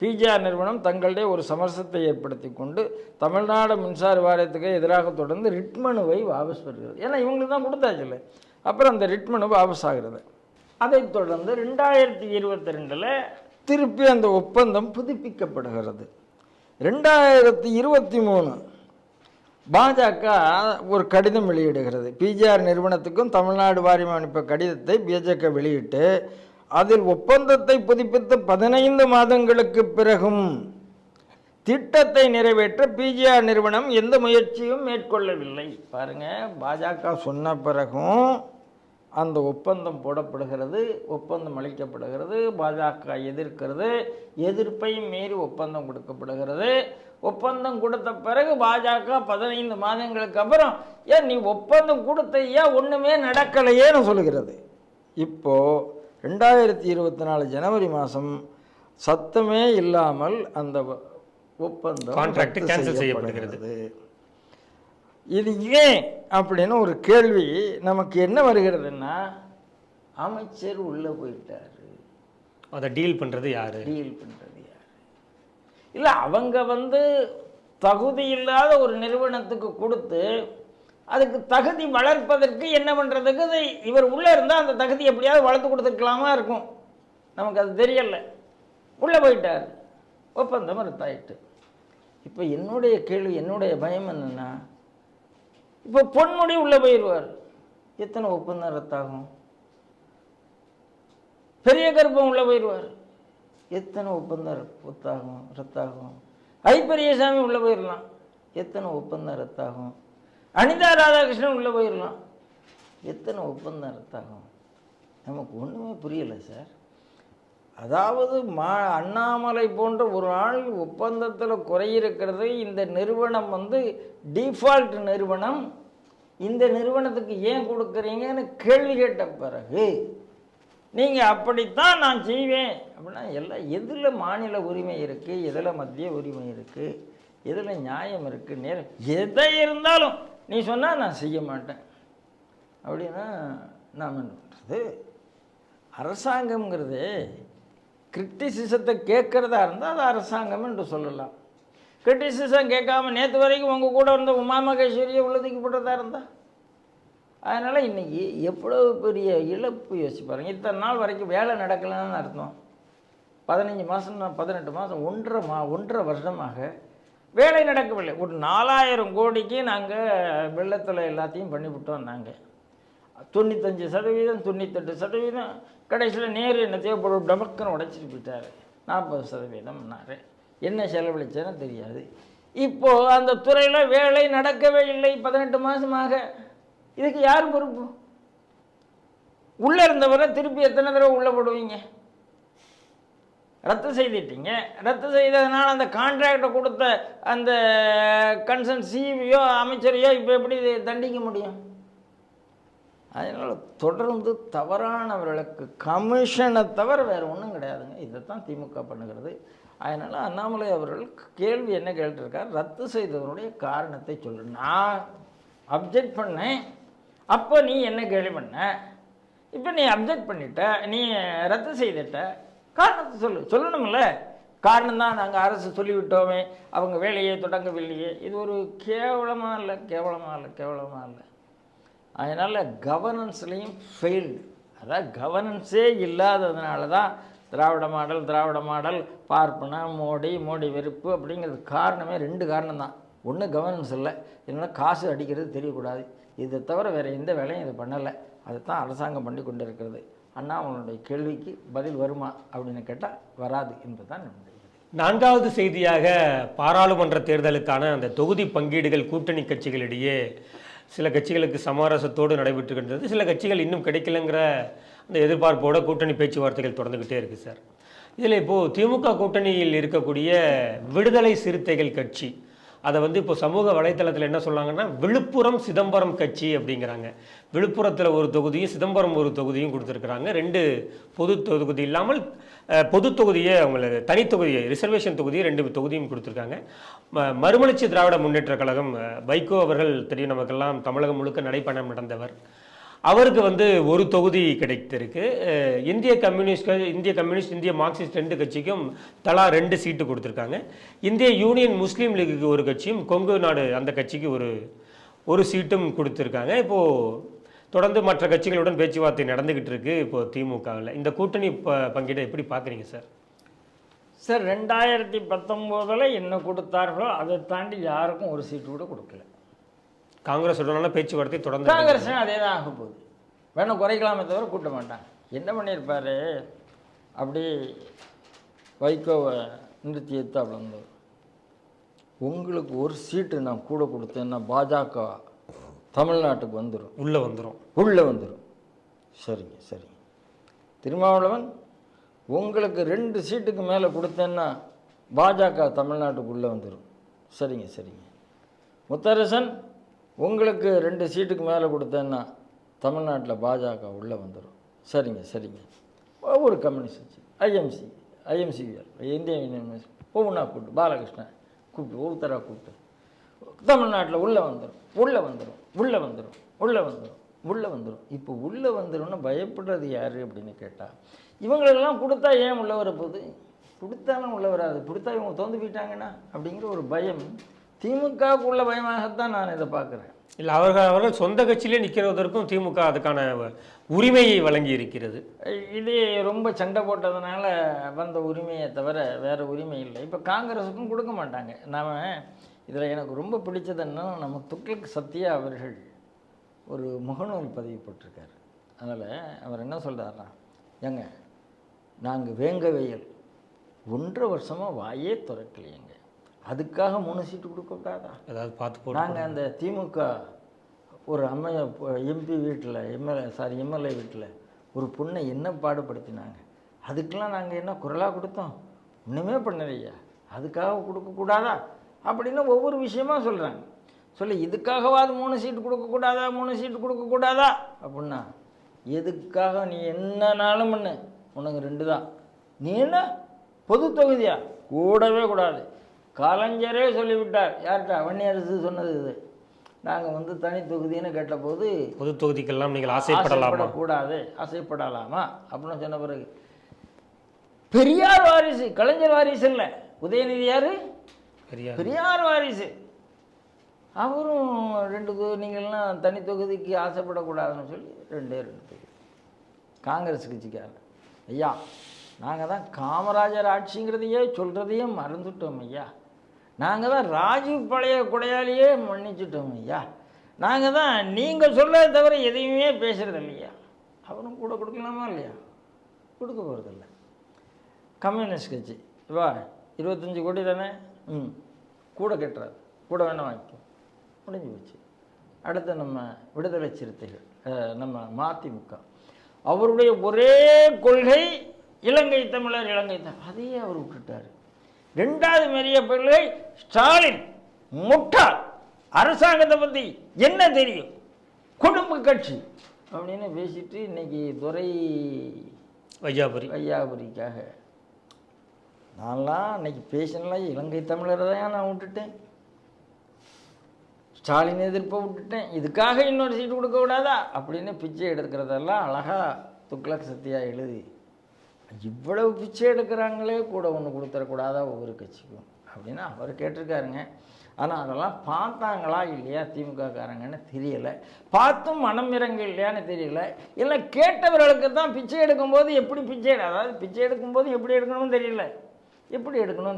Speaker 1: பிஜிஆர் நிறுவனம் தங்களுடைய ஒரு சமரசத்தை ஏற்படுத்தி கொண்டு தமிழ்நாடு மின்சார வாரியத்துக்கு எதிராக தொடர்ந்து ரிட் மனுவை வாபஸ் பெறுகிறது. ஏன்னா இவங்களுக்கு தான் கொடுத்தாச்சுல்ல. அப்புறம் அந்த ரிட் மனு வாபஸ் ஆகிறது. அதைத் தொடர்ந்து 2022 திருப்பி அந்த ஒப்பந்தம் புதுப்பிக்கப்படுகிறது. 2023 பாஜக ஒரு கடிதம் வெளியிடுகிறது. பிஜிஆர் நிறுவனத்துக்கும் தமிழ்நாடு வாரியம் அனுப்பிய கடிதத்தை பாஜக வெளியிட்டு அதில் ஒப்பந்தத்தை புதுப்பித்த 15 மாதங்களுக்கு பிறகும் திட்டத்தை நிறைவேற்ற பிஜிஆர் நிறுவனம் எந்த முயற்சியும் மேற்கொள்ளவில்லை. பாருங்க, பாஜக சொன்ன பிறகும் அந்த ஒப்பந்தம் போடப்படுகிறது, ஒப்பந்தம் அளிக்கப்படுகிறது, பாஜக எதிர்க்கிறது, எதிர்ப்பையும் மீறி ஒப்பந்தம் கொடுக்கப்படுகிறது. ஒப்பந்தம் கொடுத்த பிறகு பாஜக 15 மாதங்களுக்கு அப்புறம் ஏன் நீ ஒப்பந்தம் கொடுத்தையா ஒன்றுமே நடக்கலையேன்னு சொல்லுகிறது. இப்போது 2024 ஜனவரி மாதம் சத்தமே இல்லாமல் அந்த ஒப்பந்தம்
Speaker 2: கான்ட்ராக்ட் கேன்சல் செய்யப்படுகிறது.
Speaker 1: இது ஏன் அப்படின்னு ஒரு கேள்வி நமக்கு என்ன வருகிறதுன்னா, அமைச்சர் உள்ளே போயிட்டாரு,
Speaker 2: அதை டீல் பண்ணுறது யார்?
Speaker 1: இல்லை அவங்க தகுதி இல்லாத ஒரு நிறுவனத்துக்கு கொடுத்து அதுக்கு தகுதி வளர்ப்பதற்கு என்ன பண்ணுறதுக்கு இவர் உள்ளே இருந்தால் அந்த தகுதி எப்படியாவது வளர்த்து கொடுத்துருக்கலாமா இருக்கும். நமக்கு அது தெரியலை. உள்ளே போயிட்டார், ஒப்பந்தம் ரத்தாயிட்டு. இப்போ என்னுடைய கேள்வி, என்னுடைய பயம் என்னென்னா, இப்போ பொன்முடி உள்ளே போயிடுவார், எத்தனை ஒப்பந்தம் ரத்தாகும்? பெரிய கருப்பம் உள்ளே போயிடுவார், எத்தனை ஒப்பந்தம் ரத்தாகும்? பெரியசாமி உள்ளே போயிடலாம், எத்தனை ஒப்பந்தம் ரத்தாகும்? அனிதா ராதாகிருஷ்ணன் உள்ளே போயிடலாம், எத்தனை ஒப்பந்தம் ரத்தாகும்? நமக்கு ஒன்றுமே புரியலை சார். அதாவது அண்ணாமலை போன்ற ஒரு ஆள் ஒப்பந்தத்தில் குறையிருக்கிறது. இந்த நிறுவனம் டிஃபால்ட் நிறுவனம், இந்த நிறுவனத்துக்கு ஏன் கொடுக்குறீங்கன்னு கேள்வி கேட்ட பிறகு நீங்கள் அப்படித்தான் நான் செய்வேன் அப்படின்னா எல்லாம் எதில் மாநில உரிமை இருக்குது, எதில் மத்திய உரிமை இருக்குது, எதில் நியாயம் இருக்குது, நேரம் எதை இருந்தாலும் நீ சொன்னால் நான் செய்ய மாட்டேன் அப்படின்னா நாம் என்ன பண்ணுறது? அரசாங்கம்ங்கிறது கிரிட்டிசிசத்தை கேட்குறதா இருந்தால் அது அரசாங்கம் என்று சொல்லலாம். கிரிட்டிசிசம் கேட்காம நேற்று வரைக்கும் உங்கள் கூட இருந்த உமா மகேஸ்வரியை உள்ளதுக்கு போட்டதா இருந்தால், அதனால் இன்றைக்கி எவ்வளவு பெரிய இழப்பு யோசிச்சு பாருங்கள். இத்தனை நாள் வரைக்கும் வேலை நடக்கலைன்னு அர்த்தம். 15 மாதம் 18 மாதம் 1.5 வருஷமாக வேலை நடக்கவில்லை. ஒரு 4000 கோடிக்கு நாங்கள் வெள்ளத்தில் எல்லாத்தையும் பண்ணிவிட்டோம். நாங்கள் 95%, 98%, கடைசியில் நேரு என்ன தேவைப்படும் டபக்குன்னு உடைச்சிட்டு போயிட்டார். 40%. என்ன செலவழிச்சேன்னு தெரியாது. இப்போது அந்த துறையில் வேலை நடக்கவே இல்லை 18 மாதமாக. இதுக்கு யார் பொறுப்பு? உள்ளே இருந்தவரை திருப்பி எத்தனை தடவை உள்ளே போடுவீங்க? ரத்து செய்துட்டீங்க. ரத்து செய்ததுனால அந்த கான்ட்ராக்டை கொடுத்த அந்த கன்சர்ன் சிஇஓ அமைச்சரையோ இப்போ எப்படி தண்டிக்க முடியும்? அதனால் தொடர்ந்து தவறானவர்களுக்கு கமிஷனை தவிர வேறு ஒன்றும் கிடையாதுங்க. இதைத்தான் திமுக பண்ணுகிறது. அதனால் அண்ணாமலை அவர்கள் கேள்வி என்ன கேட்டிருக்கார், ரத்து செய்தவருடைய காரணத்தை சொல்லு. நான் அப்ஜெக்ட் பண்ணேன், அப்போ நீ என்ன கேள்வி பண்ண, இப்போ நீ அப்ஜெக்ட் பண்ணிட்ட, நீ ரத்து செய்துட்ட, காரணத்தை சொல்லணும்ல. காரணம் தான் நாங்கள் அரசு சொல்லிவிட்டோமே, அவங்க வேலையை தொடங்கவில்லையே. இது ஒரு கேவலமாக இல்லை. அதனால் கவர்னன்ஸ்லேயும் ஃபெயில்டு. அதான் கவர்னன்ஸே இல்லாததுனால தான் திராவிட மாடல் பார்ப்பன மோடி வெறுப்பு அப்படிங்கிறது காரணமே 2 காரணம் தான். ஒன்று கவர்னன்ஸ் இல்லை, இல்லைன்னா காசு அடிக்கிறது தெரியக்கூடாது. இதை தவிர வேறு எந்த வேலையும் இது பண்ணலை. அதுதான் அரசாங்கம் பண்ணி கொண்டு இருக்கிறது. அண்ணாமலையுடைய கேள்விக்கு பதில் வருமா அப்படின்னு கேட்டால் வராது என்பது தான் என்னுடைய.
Speaker 2: 4வது செய்தியாக, பாராளுமன்ற தேர்தலுக்கான அந்த தொகுதி பங்கீடுகள் கூட்டணி கட்சிகளிடையே சில கட்சிகளுக்கு சமரசத்தோடு நடைபெற்றுகின்றது. சில கட்சிகள் இன்னும் கிடைக்கலங்கிற அந்த எதிர்பார்ப்போட கூட்டணி பேச்சுவார்த்தைகள் தொடர்ந்துக்கிட்டே இருக்குது சார். இதில் இப்போது திமுக கூட்டணியில் இருக்கக்கூடிய விடுதலை சிறுத்தைகள் கட்சி அதை வந்து இப்போ சமூக வலைத்தளத்தில் என்ன சொன்னாங்கன்னா விழுப்புரம் சிதம்பரம் கட்சி அப்படிங்கிறாங்க. விழுப்புரத்தில் ஒரு தொகுதியும் சிதம்பரம் ஒரு தொகுதியும் கொடுத்துருக்குறாங்க. 2 பொது தொகுதி இல்லாமல் பொது தொகுதியை அவங்களுக்கு தனித்தொகுதியை ரிசர்வேஷன் தொகுதியை 2 தொகுதியும் கொடுத்துருக்காங்க. மறுமலர்ச்சி திராவிட முன்னேற்ற கழகம் வைகோ அவர்கள் தெரியும், நமக்கெல்லாம் தமிழகம் முழுக்க நடைப்பயணம் நடந்தவர். அவருக்கு வந்து ஒரு தொகுதி கிடைத்திருக்கு. இந்திய கம்யூனிஸ்ட், இந்திய மார்க்சிஸ்ட் 2 கட்சிக்கும் தலா 2 சீட்டு கொடுத்துருக்காங்க. இந்திய யூனியன் முஸ்லீம் லீக்குக்கு ஒரு கட்சியும், கொங்கு நாடு அந்த கட்சிக்கு ஒரு சீட்டும் கொடுத்துருக்காங்க. இப்போது தொடர்ந்து மற்ற கட்சிகளுடன் பேச்சுவார்த்தை நடந்துக்கிட்டு இருக்கு இப்போது திமுகவில். இந்த கூட்டணி பங்கீடை எப்படி பார்க்குறீங்க சார்?
Speaker 1: சார் 2019 என்ன கொடுத்தார்களோ அதை தாண்டி யாருக்கும் ஒரு சீட்டு கூட கொடுக்கல.
Speaker 2: காங்கிரஸுடனான பேச்சுவார்த்தை தொடர்ந்து
Speaker 1: காங்கிரஸ் அதே தான் ஆக போகுது. வேணும் குறைக்கலாமே தவிர கூட்ட மாட்டாங்க. என்ன பண்ணியிருப்பாரு, அப்படி வைகோவை நிறுத்தி எடுத்தாப்புல இருந்தவர், உங்களுக்கு ஒரு சீட்டு நான் கூட கொடுத்தேன்னா பாஜக தமிழ்நாட்டுக்கு வந்துடும், உள்ளே வந்துடும். சரிங்க. திருமாவளவன் உங்களுக்கு 2 சீட்டுக்கு மேலே கொடுத்தேன்னா பாஜக தமிழ்நாட்டுக்கு உள்ளே வந்துடும். சரிங்க. முத்தரசன் உங்களுக்கு 2 சீட்டுக்கு மேலே கொடுத்தேன்னா தமிழ்நாட்டில் பாஜக உள்ளே வந்துடும். சரிங்க. ஒவ்வொரு கம்யூனிஸ்ட் கட்சி, ஐஎம்சிவிஆர், இந்திய யூனியன் முஸ்லீம் ஒவ்வொன்றா கூப்பிட்டு, பாலகிருஷ்ணன் கூப்பிட்டு, ஒவ்வொருத்தராக கூப்பிட்டு தமிழ்நாட்டில் உள்ளே வந்துடும். இப்போ உள்ளே வந்துடும்னு பயப்படுறது யார் அப்படின்னு கேட்டால், இவங்களெல்லாம் கொடுத்தா ஏன் உள்ளே வரப்போகுது, கொடுத்தாலும் உள்ளே வராது, கொடுத்தா இவங்க தோந்து போயிட்டாங்கன்னா அப்படிங்கிற ஒரு பயம் திமுகவுக்கு உள்ள பயமாகத்தான் நான் இதை பார்க்குறேன்.
Speaker 2: இல்லை, அவர்கள் சொந்த கட்சியிலே நிற்கிறதற்கும் திமுக அதுக்கான உரிமையை வழங்கி இருக்கிறது.
Speaker 1: இது ரொம்ப சண்டை போட்டதுனால வந்த உரிமையை தவிர வேறு உரிமை இல்லை. இப்போ காங்கிரஸுக்கும் கொடுக்க மாட்டாங்க. நாம் இதில் எனக்கு ரொம்ப பிடிச்சதுன்னா, நம்ம துக்ளக் சத்யா அவர்கள் ஒரு முகநூல் பதிவு போட்டிருக்காரு. அதில் அவர் என்ன சொல்கிறாருன்னா, ஏங்க நாங்கள் வேங்கவையல் 1.5 வருஷமாக வாயே திறக்கலையேங்க, அதுக்காக 3 சீட்டு கொடுக்கக்கூடாதா?
Speaker 2: ஏதாவது பார்த்து
Speaker 1: நாங்கள் அந்த திமுக ஒரு எம்பி வீட்டில் எம்எல்ஏ வீட்டில் ஒரு பொண்ணை என்ன பாடுபடுத்தினாங்க, அதுக்கெல்லாம் நாங்கள் என்ன குரலாக கொடுத்தோம், ஒன்றுமே பண்ணலையா, அதுக்காக கொடுக்கக்கூடாதா அப்படின்னு ஒவ்வொரு விஷயமா சொல்கிறாங்க. இதுக்காகவாது 3 சீட்டு கொடுக்கக்கூடாதா அப்படின்னா, எதுக்காக நீ என்னன்னாலும் பண்ணு, உனக்கு 2 தான், நீ என்ன பொது தொகுதியா, கூடவே கூடாது. கலைஞரே சொல்லிவிட்டார். யார்கிட்ட? வன்னியரசு சொன்னது இது. நாங்கள் தனி தொகுதின்னு கேட்டபோது,
Speaker 2: பொது தொகுதிக்கெல்லாம் நீங்கள்
Speaker 1: ஆசைப்படலாமா அப்படின்னு சொன்ன பிறகு, பெரியார் வாரிசு, கலைஞர் வாரிசு இல்லை, உதயநிதி யாரு? பெரியார் வாரிசு. அவரும் 2 நீங்கள்லாம் தனி தொகுதிக்கு ஆசைப்படக்கூடாதுன்னு சொல்லி 2 தொகுதி காங்கிரஸ் கட்சிக்காரர். ஐயா, நாங்கள் தான் காமராஜர் ஆட்சிங்கிறதையே சொல்கிறதையே மறந்துட்டோம் ஐயா, நாங்கள் தான் ராஜீவ் பழைய கொடையாலேயே மன்னிச்சிட்டோம் ஐயா, நாங்கள் தான் நீங்கள் சொல்கிறத தவிர எதையுமே பேசுகிறது இல்லையா. அவரும் கூட கொடுக்கலாமா இல்லையா? கொடுக்க போகிறதில்ல. கம்யூனிஸ்ட் கட்சி வா 25 கோடி தானே, கூட கட்டுறாரு, கூட வேணால் வாங்கிக்கும், முடிஞ்சு போச்சு. அடுத்து நம்ம விடுதலை சிறுத்தைகள், நம்ம மதிமுக, அவருடைய ஒரே கொள்கை இலங்கை தமிழர், அதையே அவர் விட்டுட்டார். 2வது பெரிய கொள்கை ஸ்டாலின் முட்டாள், அரசாங்கத்தை பற்றி என்ன தெரியும், குடும்ப கட்சி அப்படின்னு பேசிட்டு இன்னைக்கு துரை வையாபுரிக்காக நான்லாம் அன்னைக்கு பேசினலாம் இலங்கை தமிழரை தான் நான் விட்டுட்டேன், ஸ்டாலின் எதிர்ப்பை விட்டுட்டேன், இதுக்காக இன்னொரு சீட்டு கொடுக்க கூடாதா அப்படின்னு பிச்சை எடுக்கிறதெல்லாம் அழகாக துக்ளக் சத்யா எழுதி, இவ்வளவு பிச்சை எடுக்கிறாங்களே கூட ஒன்று கொடுத்துடக்கூடாதா ஒவ்வொரு கட்சிக்கும் அப்படின்னு அவர் கேட்டிருக்காருங்க. ஆனால் அதெல்லாம் பார்த்தாங்களா இல்லையா திமுககாரங்கன்னு தெரியலை, பார்த்தும் மனம் இறங்க இல்லையான்னு தெரியல. இல்லை கேட்டவர்களுக்கு தான் பிச்சை எடுக்கும்போது எப்படி அதாவது பிச்சை எடுக்கும்போது எப்படி எடுக்கணும்னு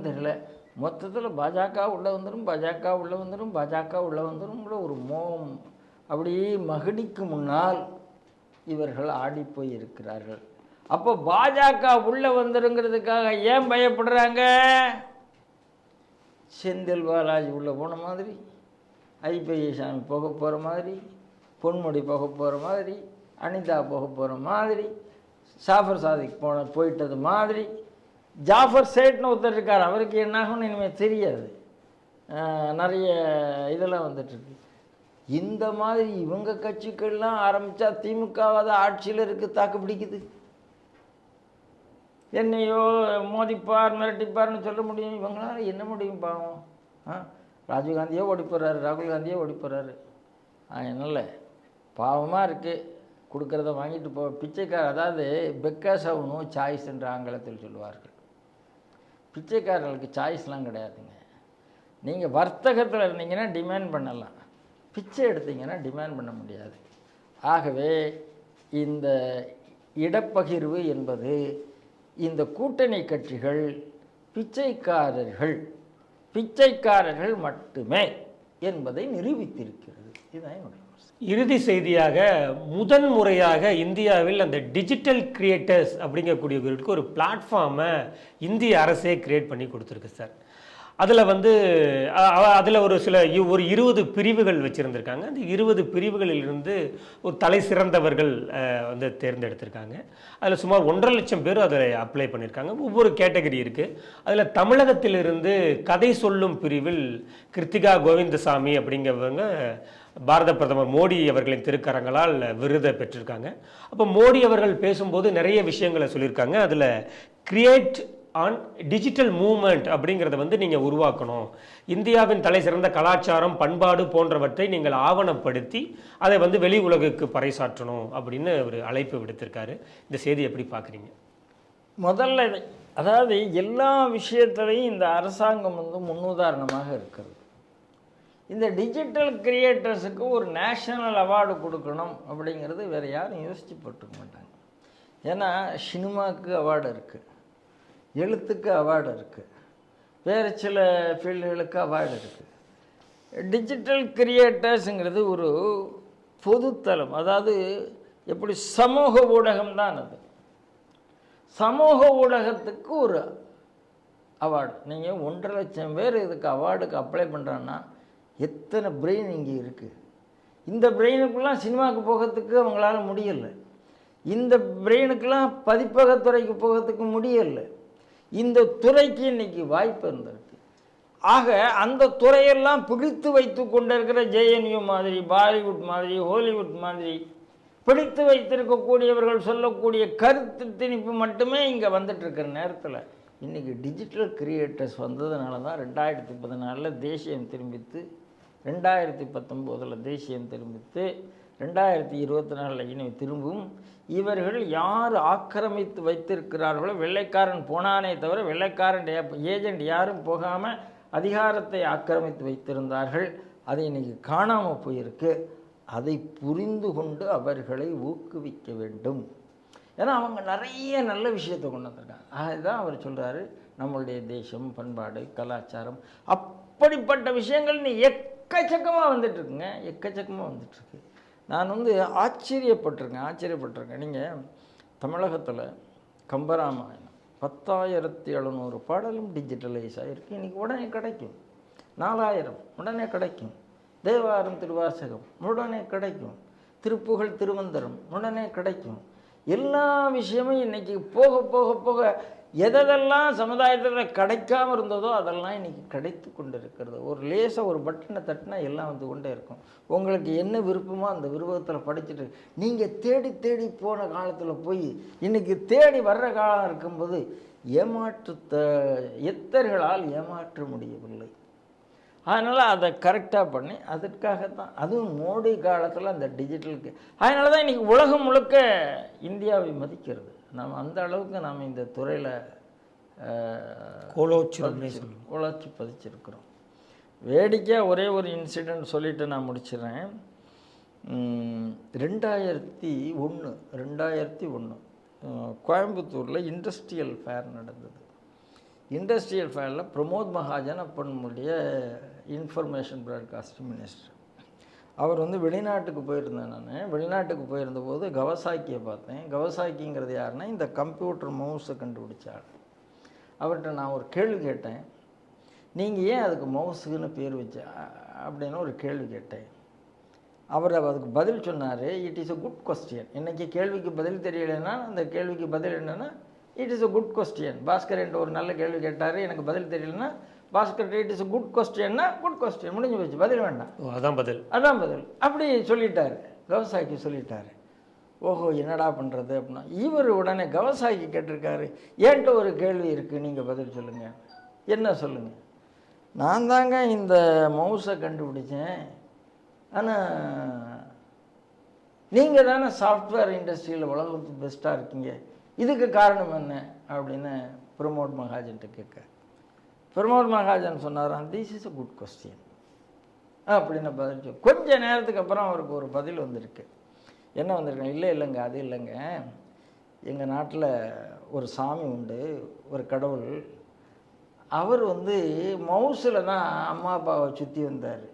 Speaker 1: தெரியல, மொத்தத்தில் பாஜக உள்ளே வந்துடும் ஒரு மோகம் அப்படி மகிடிக்கு முன்னால் இவர்கள் ஆடி போய் இருக்கிறார்கள். அப்போ பாஜக உள்ளே வந்துருங்கிறதுக்காக ஏன் பயப்படுறாங்க? செந்தில் பாலாஜி உள்ளே போன மாதிரி, ஐபிஎஸ்சாமி போக போகிற மாதிரி, பொன்முடி போக போகிற மாதிரி, அனிதா போக போகிற மாதிரி, ஜாஃபர் சாதிக் போயிட்டது மாதிரி, ஜாஃபர் சேட்னு ஒருத்தர் இருக்கார், அவருக்கு என்னாகும்னு இனிமேல் தெரியாது. நிறைய இதெல்லாம் வந்துட்டுருக்கு. இந்த மாதிரி இவங்க கட்சிகள்லாம் ஆரம்பித்தா திமுகவாத ஆட்சியில் இருக்குது தாக்கு பிடிக்குது. என்னையோ மோதிப்பார் மிரட்டிப்பார்னு சொல்ல முடியும், இவங்களால என்ன முடியும் பாவம்? ராஜீவ்காந்தியோ ஓடி போகிறாரு, ராகுல் காந்தியோ ஓடி போகிறாரு. அதனால் பாவமாக இருக்குது. கொடுக்குறத வாங்கிட்டு போ பிச்சைக்காரர். அதாவது பெக்கர்ஸ் ஹவ் நோ சாய்ஸ் என்று ஆங்கிலத்தில் சொல்லுவார்கள். பிச்சைக்காரர்களுக்கு சாய்ஸ்லாம் கிடையாதுங்க. நீங்கள் வர்த்தகத்தில் இருந்தீங்கன்னா டிமாண்ட் பண்ணலாம், பிச்சை எடுத்தீங்கன்னா டிமாண்ட் பண்ண முடியாது. ஆகவே இந்த இடப்பகிர்வு என்பது இந்த கூட்டணி கட்சிகள் பிச்சைக்காரர்கள் மட்டுமே என்பதை நிரூபித்திருக்கிறது. இதுதான் என்னுடைய
Speaker 2: இறுதி செய்தியாக முதன் முறையாக இந்தியாவில் அந்த டிஜிட்டல் கிரியேட்டர்ஸ் அப்படிங்கக்கூடியவர்களுக்கு ஒரு பிளாட்ஃபார்மை இந்திய அரசே கிரியேட் பண்ணி கொடுத்துருக்கு சார். அதில் ஒரு 20 பிரிவுகள் வச்சுருந்துருக்காங்க. அந்த 20 பிரிவுகளிலிருந்து ஒரு தலை சிறந்தவர்கள் தேர்ந்தெடுத்திருக்காங்க. அதில் சுமார் 1.5 லட்சம் பேர் அதில் அப்ளை பண்ணியிருக்காங்க. ஒவ்வொரு கேட்டகரி இருக்குது. அதில் தமிழகத்திலிருந்து கதை சொல்லும் பிரிவில் கிருத்திகா கோவிந்தசாமி அப்படிங்கிறவங்க பாரத பிரதமர் மோடி அவர்களின் திருக்கரங்களால் விருதை பெற்றிருக்காங்க. அப்போ மோடி அவர்கள் பேசும்போது நிறைய விஷயங்களை சொல்லியிருக்காங்க. அதில் கிரியேட் ஆன் டிஜிட்டல் மூவ்மெண்ட் அப்படிங்கிறத நீங்கள் உருவாக்கணும். இந்தியாவின் தலை சிறந்த கலாச்சாரம், பண்பாடு போன்றவற்றை நீங்கள் ஆவணப்படுத்தி அதை வெளி உலகுக்கு பறைசாற்றணும் அப்படின்னு ஒரு அழைப்பு விடுத்திருக்காரு. இந்த செய்தி எப்படி பார்க்குறீங்க?
Speaker 1: முதல்ல அதாவது எல்லா விஷயத்திலையும் இந்த அரசாங்கம் முன்னுதாரணமாக இருக்கிறது. இந்த டிஜிட்டல் கிரியேட்டர்ஸுக்கு ஒரு நேஷ்னல் அவார்டு கொடுக்கணும் அப்படிங்கிறது வேறு யாரும் யோசிச்சு போட்டுக்க மாட்டாங்க. ஏன்னா சினிமாவுக்கு அவார்டு இருக்குது, எழுத்துக்கு அவார்டு இருக்குது, வேறு சில ஃபீல்டுகளுக்கு அவார்டு இருக்குது. டிஜிட்டல் கிரியேட்டர்ஸுங்கிறது ஒரு பொதுத்தளம். அதாவது எப்படி சமூக ஊடகம் தான் அது. சமூக ஊடகத்துக்கு ஒரு அவார்டு. நீங்கள் 1.5 லட்சம் பேர் இதுக்கு அவார்டுக்கு அப்ளை பண்ணுறான்னா எத்தனை பிரெயின் இங்கே இருக்குது. இந்த பிரெயினுக்குலாம் சினிமாவுக்கு போகிறதுக்கு அவங்களால முடியலை. இந்த பிரெயினுக்கெல்லாம் பதிப்பகத்துறைக்கு போகிறதுக்கு முடியலை. இந்த துறைக்கு இன்றைக்கி வாய்ப்பு இருந்திருக்கு. ஆக அந்த துறையெல்லாம் பிடித்து வைத்து கொண்டிருக்கிற ஜேஎன்யூ மாதிரி, பாலிவுட் மாதிரி, ஹாலிவுட் மாதிரி பிடித்து வைத்திருக்கக்கூடியவர்கள் சொல்லக்கூடிய கருத்து திணிப்பு மட்டுமே இங்கே வந்துட்டுருக்கிற நேரத்தில் இன்றைக்கி டிஜிட்டல் கிரியேட்டர்ஸ் வந்ததுனால தான் 2014 தேசியம் திரும்பித்து, 2019 தேசியம் திரும்பித்து, 2024 இனி திரும்பும். இவர்கள் யார் ஆக்கிரமித்து வைத்திருக்கிறார்களோ, வெள்ளைக்காரன் போனானே தவிர வெள்ளைக்காரன் ஏஜெண்ட் யாரும் போகாமல் அதிகாரத்தை ஆக்கிரமித்து வைத்திருந்தார்கள். அது இன்றைக்கி காணாமல் போயிருக்கு. அதை புரிந்து கொண்டு அவர்களை ஊக்குவிக்க வேண்டும். ஏன்னா அவங்க நிறைய நல்ல விஷயத்தை கொண்டு வந்திருக்காங்க. அதுதான் அவர் சொல்கிறாரு, நம்மளுடைய தேசம், பண்பாடு, கலாச்சாரம், அப்படிப்பட்ட விஷயங்கள் நீ எக்கச்சக்கமாக வந்துட்டுருக்குங்க, எக்கச்சக்கமாக வந்துட்டுருக்கு. நான் ஆச்சரியப்பட்டிருக்கேன். நீங்கள் தமிழகத்தில் கம்பராமாயணம் 10,700 பாடலும் டிஜிட்டலைஸ் ஆகிருக்கு. இன்றைக்கி உடனே கிடைக்கும். 4000 உடனே கிடைக்கும். தேவாரம் திருவாசகம் உடனே கிடைக்கும். திருப்புகழ் திருவந்தரம் உடனே கிடைக்கும். எல்லா விஷயமும் இன்றைக்கி போக போக போக எதெல்லாம் சமுதாயத்தில் கிடைக்காமல் இருந்ததோ அதெல்லாம் இன்றைக்கி கிடைத்து கொண்டு இருக்கிறது. ஒரு லேசாக ஒரு பட்டனை தட்டினா எல்லாம் வந்து கொண்டே இருக்கும். உங்களுக்கு என்ன விருப்பமோ அந்த விருப்பத்தில் படிச்சுட்டு நீங்கள் தேடி தேடி போன காலத்தில் போய் இன்றைக்கி தேடி வர்ற காலம் இருக்கும்போது எத்தர்களால் ஏமாற்ற முடியவில்லை. அதனால் அதை கரெக்டாக பண்ணி அதற்காகத்தான், அதுவும் மோடி காலத்தில் அந்த டிஜிட்டலுக்கு, அதனால தான் இன்றைக்கி உலகம் முழுக்க இந்தியாவை மதிக்கிறது. நாம் அந்த அளவுக்கு நாம் இந்த துறையில் கோலோச்சி பதிச்சிருக்கிறோம். வேடிக்கையாக ஒரே ஒரு இன்சிடெண்ட் சொல்லிவிட்டு நான் முடிச்சிடுறேன். 2001 கோயம்புத்தூரில் இண்டஸ்ட்ரியல் ஃபேர் நடந்தது. இண்டஸ்ட்ரியல் ஃபேரில் பிரமோத் மகாஜன் அப்பனுடைய இன்ஃபர்மேஷன் ப்ராட்காஸ்ட் மினிஸ்டர். அவர் வெளிநாட்டுக்கு போயிருந்தேன். நான் வெளிநாட்டுக்கு போயிருந்தபோது கவசாக்கியை பார்த்தேன். கவசாக்கிங்கிறது யாருன்னா இந்த கம்ப்யூட்டர் மவுஸை கண்டுபிடிச்சாள். அவர்கிட்ட நான் ஒரு கேள்வி கேட்டேன், நீங்கள் ஏன் அதுக்கு மவுஸுக்குன்னு பேர் வச்சா அப்படின்னு ஒரு கேள்வி கேட்டேன். அவர் அதுக்கு பதில் சொன்னார், it is a good question. இன்றைக்கி கேள்விக்கு பதில் தெரியலைன்னா அந்த கேள்விக்கு பதில் என்னென்னா it is a good question. Bhaskar என்ற ஒரு நல்ல கேள்வி கேட்டார், எனக்கு பதில் தெரியலன்னா பாஸ்கர் இட் இஸ் குட் கொஸ்டின்னா குட் கொஸ்டின், முடிஞ்சு போச்சு, பதில் வேண்டாம்.
Speaker 2: அதான் பதில்.
Speaker 1: அதான் பதில். அப்படி சொல்லிட்டாரு, கவசாய்க்கு சொல்லிட்டாரு. ஓஹோ என்னடா பண்ணுறது அப்படின்னா, இவர் உடனே கவசாய்க்கு கேட்டிருக்காரு, ஏன்ட்ட ஒரு கேள்வி இருக்குது, நீங்கள் பதில் சொல்லுங்கள். என்ன சொல்லுங்கள்? நான் தாங்க இந்த மவுஸை கண்டுபிடிச்சேன், ஆனால் நீங்கள் தானே சாஃப்ட்வேர் இண்டஸ்ட்ரியில் உலகத்துக்கு பெஸ்ட்டாக இருக்கீங்க, இதுக்கு காரணம் என்ன அப்படின்னு பிரமோத் மகாஜன்ட்டு கேட்க, பிரமோத் மகாஜன் சொன்னாராம், this is a good question அப்படின்னு பதில் சொல்லி. கொஞ்ச நேரத்துக்கு அப்புறம் அவருக்கு ஒரு பதில் வந்திருக்கு. என்ன வந்திருக்கேன்? இல்லைங்க அது இல்லைங்க, எங்கள் நாட்டில் ஒரு சாமி உண்டு, ஒரு கடவுள், அவர் மவுஸில் தான் அம்மா அப்பாவை சுற்றி வந்தார்.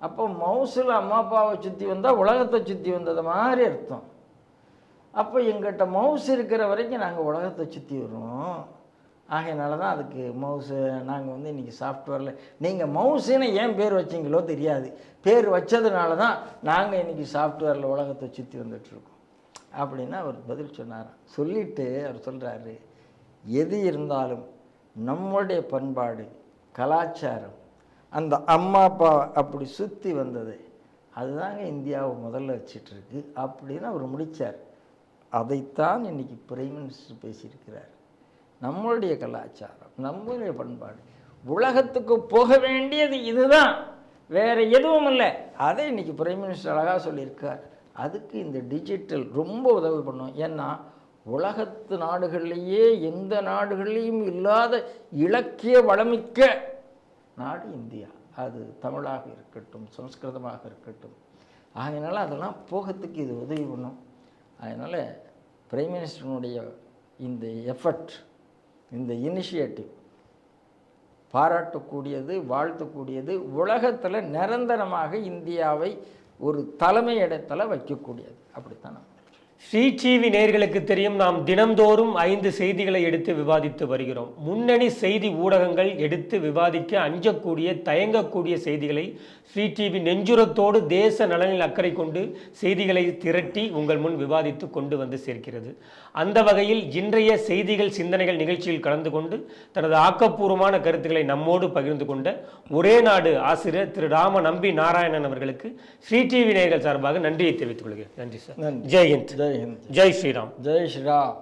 Speaker 1: அப்போ மவுஸில் அம்மா அப்பாவை சுற்றி வந்தால் உலகத்தை சுற்றி வந்தது மாதிரி அர்த்தம். அப்போ எங்கிட்ட மவுஸ் இருக்கிற வரைக்கும் நாங்கள் உலகத்தை சுற்றி வரோம், ஆகையினால தான் அதுக்கு மவுஸு நாங்கள் இன்றைக்கி சாஃப்ட்வேரில், நீங்கள் மவுஸுன்னு ஏன் பேர் வச்சிங்களோ தெரியாது, பேர் வச்சதுனால தான் நாங்கள் இன்றைக்கி சாஃப்ட்வேரில் உலகத்தை சுற்றி வந்துட்டுருக்கோம் அப்படின்னு அவர் பதில் சொன்னாராம். சொல்லிவிட்டு அவர் சொல்கிறாரு, எது இருந்தாலும் நம்முடைய பண்பாடு கலாச்சாரம் அந்த அம்மா அப்பா அப்படி சுற்றி வந்தது அதுதாங்க இந்தியாவை முதல்ல வச்சிட்ருக்கு அப்படின்னு அவர் முடித்தார். அதைத்தான் இன்றைக்கி பிரைம் மினிஸ்டர் பேசியிருக்கிறார். நம்மளுடைய கலாச்சாரம் நம்மளுடைய பண்பாடு உலகத்துக்கு போக வேண்டியது இதுதான், வேறு எதுவும் இல்லை. அதை இன்றைக்கி பிரைம் மினிஸ்டர் அழகாக சொல்லியிருக்கார். அதுக்கு இந்த டிஜிட்டல் ரொம்ப உதவி பண்ணும். ஏன்னா உலகத்து நாடுகள்லேயே எந்த நாடுகள்லேயும் இல்லாத இலக்கிய வளமிக்க நாடு இந்தியா. அது தமிழாக இருக்கட்டும், சம்ஸ்கிருதமாக இருக்கட்டும். அதனால் அதெல்லாம் போகிறதுக்கு இது உதவி பண்ணும். அதனால் பிரைம் மினிஸ்டருடைய இந்த எஃபர்ட், இந்த இனிஷியேட்டிவ் பாராட்டக்கூடியது, வாழ்த்தக்கூடியது, உலகத்தில் நிரந்தரமாக இந்தியாவை ஒரு தலைமை இடத்துல வைக்கக்கூடியது. அப்படித்தான் நம்ம
Speaker 2: ஸ்ரீ டிவி நேயர்களுக்கு தெரியும், நாம் தினம்தோறும் 5 செய்திகளை எடுத்து விவாதித்து வருகிறோம். முன்னணி செய்தி ஊடகங்கள் எடுத்து விவாதிக்க அஞ்சக்கூடிய, தயங்கக்கூடிய செய்திகளை ஸ்ரீ டிவி நெஞ்சுரத்தோடு தேச நலனில் அக்கறை கொண்டு செய்திகளை திரட்டி உங்கள் முன் விவாதித்து கொண்டு வந்து சேர்க்கிறது. அந்த வகையில் இன்றைய செய்திகள் சிந்தனைகள் நிகழ்ச்சியில் கலந்து கொண்டு தனது ஆக்கப்பூர்வமான கருத்துக்களை நம்மோடு பகிர்ந்து கொண்ட ஒரே நாடு ஆசிரியர் திரு ராம நம்பி நாராயணன் அவர்களுக்கு ஸ்ரீ டிவி நேயர்கள் சார்பாக நன்றியை தெரிவித்துக் கொள்கிறேன். நன்றி சார். ஜெய் ஹிந்த்.
Speaker 1: ஜெய் ஹிந்த்.
Speaker 2: ஜெய் ஸ்ரீராம்.
Speaker 1: ஜெய் ஸ்ரீராம்.